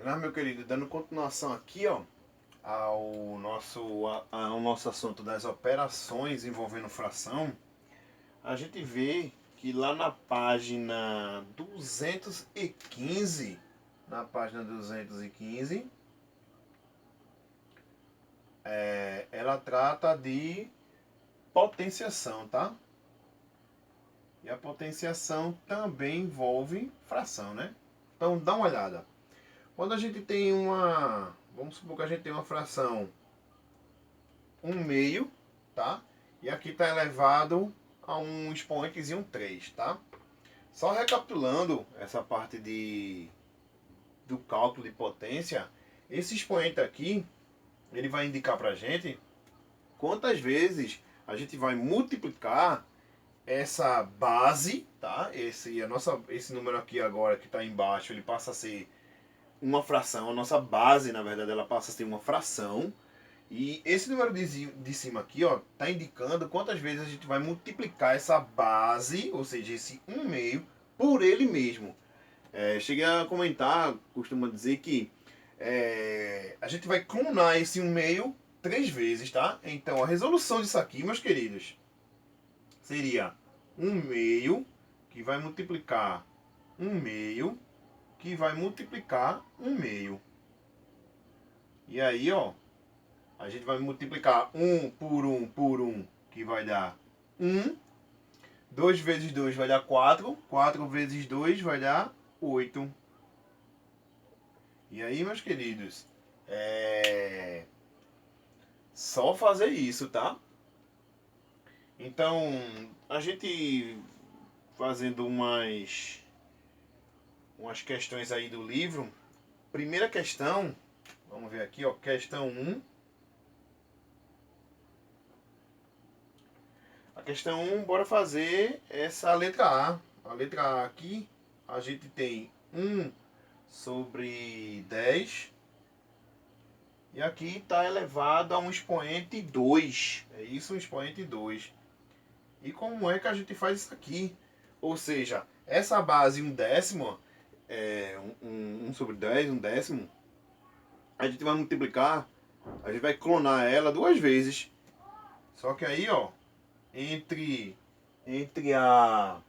Mas, meu querido, dando continuação aqui, ó, ao nosso assunto das operações envolvendo fração, a gente vê que lá na página 215, ela trata de potenciação, tá? E a potenciação também envolve fração, né? Então, dá uma olhada. Quando a gente tem vamos supor que a gente tem uma fração 1/2, tá? E aqui está elevado a um expoentezinho 3, tá? Só recapitulando essa parte do cálculo de potência, esse expoente aqui, ele vai indicar para a gente quantas vezes a gente vai multiplicar essa base, tá? Esse número aqui agora que está embaixo, ele passa a ser uma fração. A nossa base, na verdade, ela passa a ser uma fração. E esse número de cima aqui, ó, tá indicando quantas vezes a gente vai multiplicar essa base, ou seja, esse 1/2, por ele mesmo. Cheguei a comentar, costuma dizer que a gente vai clonar esse 1/2 3 vezes, tá? Então a resolução disso aqui, meus queridos, seria 1/2 que vai multiplicar 1/2 que vai multiplicar 1/2. E aí, ó, a gente vai multiplicar 1 por 1 por 1, que vai dar 1. 2 vezes 2 vai dar 4. 4 vezes 2 vai dar 8. E aí, meus queridos, só fazer isso, tá? Então, a gente fazendo umas questões aí do livro. Primeira questão, vamos ver aqui, ó, questão 1. A questão 1, bora fazer essa letra A. A letra A aqui, a gente tem 1 sobre 10. E aqui está elevado a um expoente 2. É isso, um expoente 2. E como é que a gente faz isso aqui? Ou seja, essa base 1/10, 1 sobre 10, 1/10, a gente vai multiplicar, a gente vai clonar ela 2 vezes. Só que aí, ó, entre as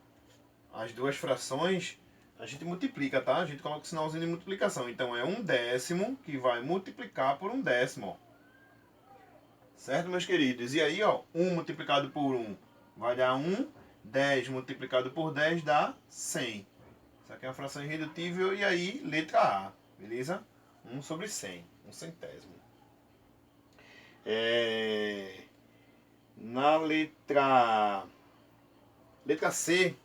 duas frações, a gente multiplica, tá? A gente coloca o sinalzinho de multiplicação. Então é 1/10 que vai multiplicar por 1/10. Certo, meus queridos? E aí, ó, 1 multiplicado por 1 vai dar 1. 10 multiplicado por 10 dá 100. Isso aqui é uma fração irredutível. E aí, letra A, beleza? 1 sobre 100, 1 centésimo. Na letra C,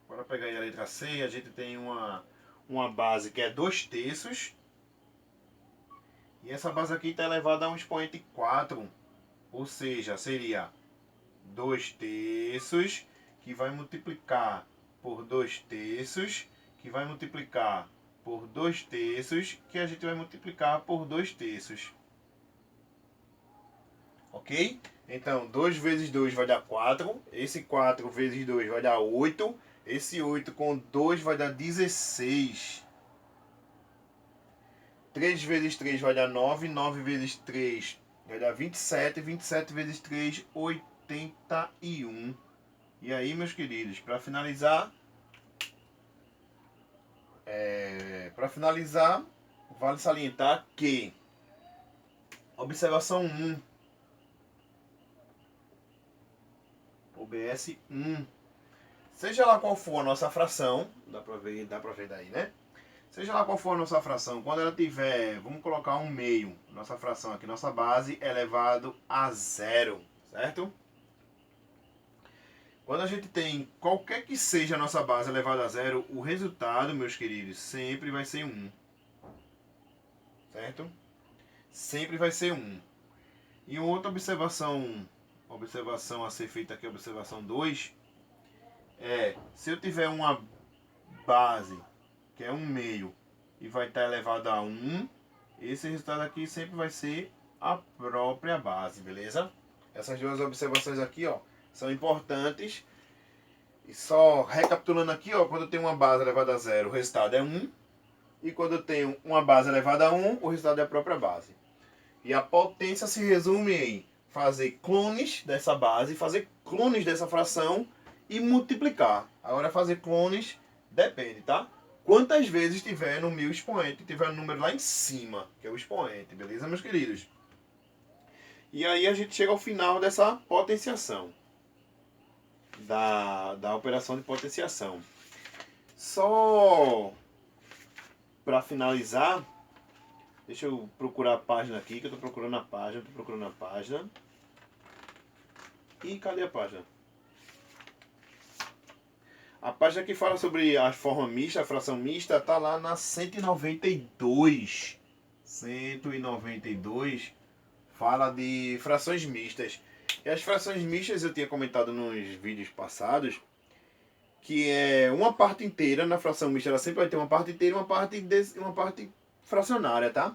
para pegar aí a letra C, a gente tem uma base que é 2/3. E essa base aqui está elevada a um expoente 4. Ou seja, seria 2/3 que vai multiplicar por 2/3, que vai multiplicar por 2/3, que a gente vai multiplicar por 2/3. Ok? Então, 2 vezes 2 vai dar 4. Esse 4 vezes 2 vai dar 8. Esse 8 com 2 vai dar 16. 3 vezes 3 vai dar 9. 9 vezes 3 vai dar 27. 27 vezes 3, 81. E aí, meus queridos, para finalizar, vale salientar que observação 1, OBS 1, seja lá qual for a nossa fração, dá pra ver daí, né? Seja lá qual for a nossa fração, quando ela tiver, vamos colocar 1/2, nossa fração aqui, nossa base elevado a 0, certo? Quando a gente tem qualquer que seja a nossa base elevada a 0, o resultado, meus queridos, sempre vai ser 1. Certo? Sempre vai ser 1. E outra observação a ser feita aqui, observação 2, se eu tiver uma base que é 1/2 e vai estar elevada a 1, esse resultado aqui sempre vai ser a própria base, beleza? Essas duas observações aqui, ó, são importantes. E só recapitulando aqui, ó, quando eu tenho uma base elevada a 0, o resultado é 1. E quando eu tenho uma base elevada a 1, o resultado é a própria base. E a potência se resume em fazer clones dessa base, fazer clones dessa fração e multiplicar. Agora fazer clones depende, tá? Quantas vezes tiver no meu expoente, tiver um número lá em cima, que é o expoente, beleza, meus queridos? E aí a gente chega ao final dessa potenciação, da operação de potenciação. Só para finalizar, deixa eu procurar a página aqui, que eu estou procurando a página, E cadê a página? A página que fala sobre a forma mista, a fração mista, está lá na 192. 192 fala de frações mistas. E as frações mistas eu tinha comentado nos vídeos passados, que é uma parte inteira na fração mista, ela sempre vai ter uma parte inteira e uma parte fracionária, tá?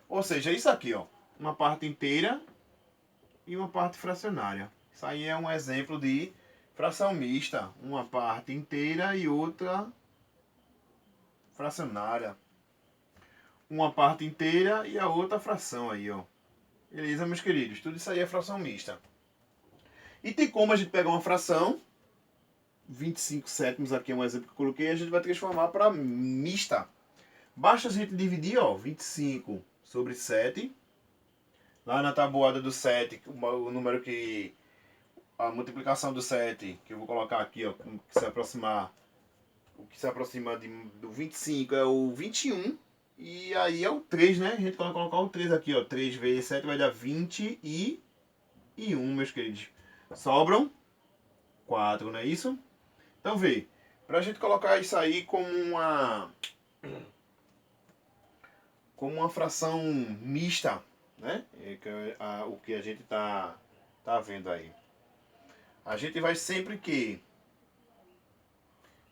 Ou seja, isso aqui, ó, uma parte inteira e uma parte fracionária. Isso aí é um exemplo de fração mista, uma parte inteira e outra fracionária. Uma parte inteira e a outra fração aí, ó. Beleza, meus queridos? Tudo isso aí é fração mista. E tem como a gente pegar uma fração, 25 sétimos aqui é um exemplo que eu coloquei, a gente vai transformar para mista. Basta a gente dividir, ó, 25 sobre 7. Lá na tabuada do 7, o número que... a multiplicação do 7, que eu vou colocar aqui, ó, que se aproximar... O que se aproxima do 25 é o 21. E aí é o 3, né? A gente vai colocar o 3 aqui, ó. 3 vezes 7 vai dar 21, meus queridos. Sobram 4, não é isso? Então vê, pra gente colocar isso aí como uma fração mista, né? O que a gente tá vendo aí. A gente vai sempre que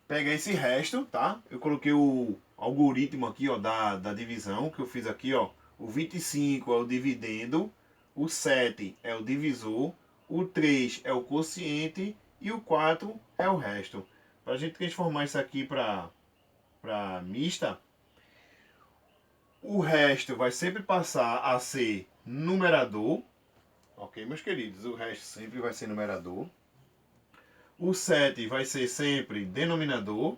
pegar esse resto, tá? Eu coloquei o algoritmo aqui, ó, da divisão que eu fiz aqui, ó. O 25 é o dividendo, o 7 é o divisor, o 3 é o quociente e o 4 é o resto. Para a gente transformar isso aqui para mista, o resto vai sempre passar a ser numerador, ok, meus queridos? O resto sempre vai ser numerador. O 7 vai ser sempre denominador.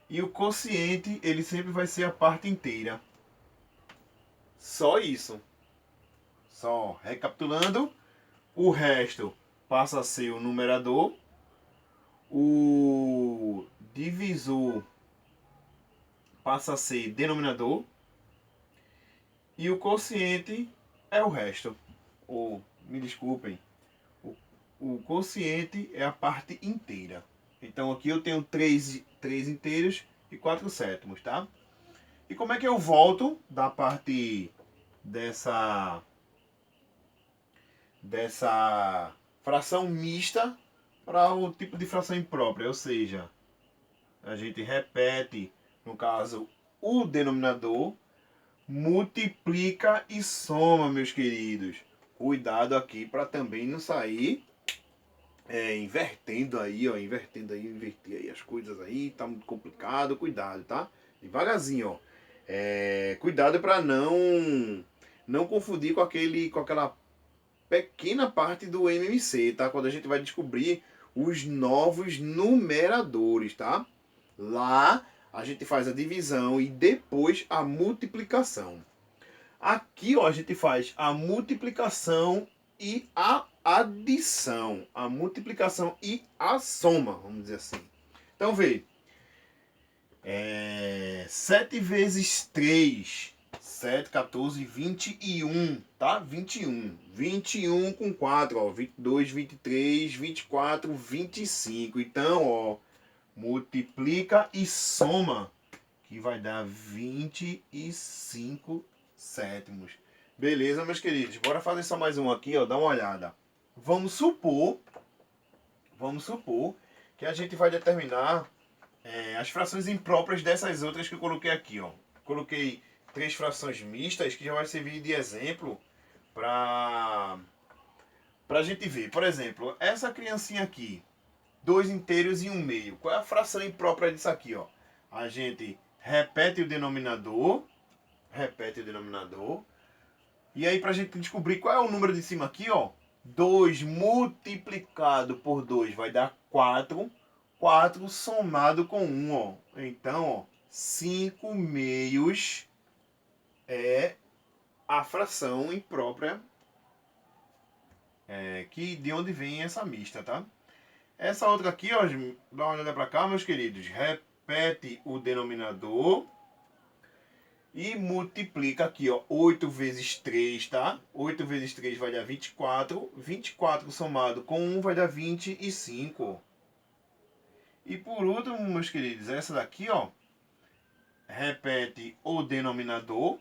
E o quociente, ele sempre vai ser a parte inteira. Só isso. Só recapitulando, o resto passa a ser o numerador. O divisor passa a ser denominador. E o quociente é o resto. Ou, me desculpem, o quociente é a parte inteira. Então aqui eu tenho 3 inteiros e 4 sétimos, tá? E como é que eu volto da parte dessa fração mista para o tipo de fração imprópria? Ou seja, a gente repete, no caso, o denominador, multiplica e soma, meus queridos. Cuidado aqui para também não sair invertendo aí, ó, inverter aí as coisas aí, tá muito complicado, cuidado, tá? Devagarzinho, ó. Cuidado para não confundir com aquela pequena parte do MMC, tá? Quando a gente vai descobrir os novos numeradores, tá? Lá a gente faz a divisão e depois a multiplicação. Aqui, ó, a gente faz a multiplicação e a adição. A multiplicação e a soma, vamos dizer assim. Então, vê. 7 vezes 3. 7, 14, 21, tá? 21. 21 com 4, ó. 22, 23, 24, 25. Então, ó, multiplica e soma, que vai dar 25 sétimos. Beleza, meus queridos? Bora fazer só mais um aqui, ó. Dá uma olhada. Vamos supor que a gente vai determinar as frações impróprias dessas outras que eu coloquei aqui, ó. Coloquei 3 frações mistas que já vai servir de exemplo para a gente ver. Por exemplo, essa criancinha aqui, 2 inteiros e 1 meio. Qual é a fração imprópria disso aqui, ó? A gente repete o denominador. E aí, pra gente descobrir qual é o número de cima aqui, ó. 2 multiplicado por 2 vai dar 4. 4 somado com 1, ó. Então, ó, 5 meios é a fração imprópria de onde vem essa mista, tá? Essa outra aqui, ó, dá uma olhada pra cá, meus queridos. Repete o denominador e multiplica aqui, ó, 8 vezes 3, tá? 8 vezes 3 vai dar 24. 24 somado com 1 vai dar 25. E por último, meus queridos, essa daqui, ó, repete o denominador.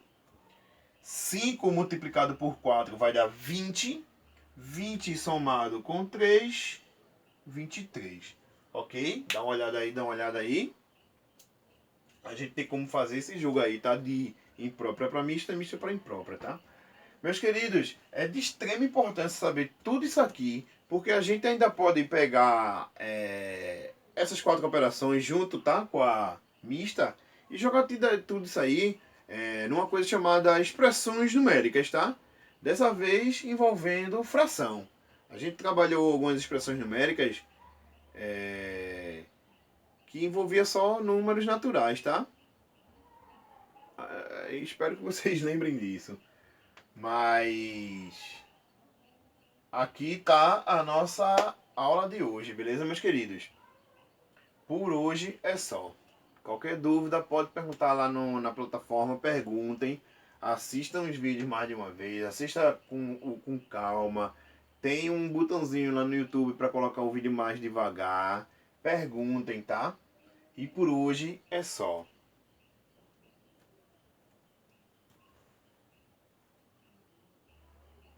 5 multiplicado por 4 vai dar 20. 20 somado com 3, 23. Ok? Dá uma olhada aí. A gente tem como fazer esse jogo aí, tá? De imprópria para mista, mista para imprópria, tá? Meus queridos, é de extrema importância saber tudo isso aqui, porque a gente ainda pode pegar essas 4 operações junto, tá? Com a mista e jogar tudo isso aí numa coisa chamada expressões numéricas, tá? Dessa vez envolvendo fração. A gente trabalhou algumas expressões numéricas que envolvia só números naturais, tá? Espero que vocês lembrem disso. Mas aqui tá a nossa aula de hoje, beleza, meus queridos? Por hoje é só. Qualquer dúvida pode perguntar lá na plataforma, perguntem. Assistam os vídeos mais de uma vez, assista com calma. Tem um botãozinho lá no YouTube para colocar o vídeo mais devagar. Perguntem, tá? E por hoje é só.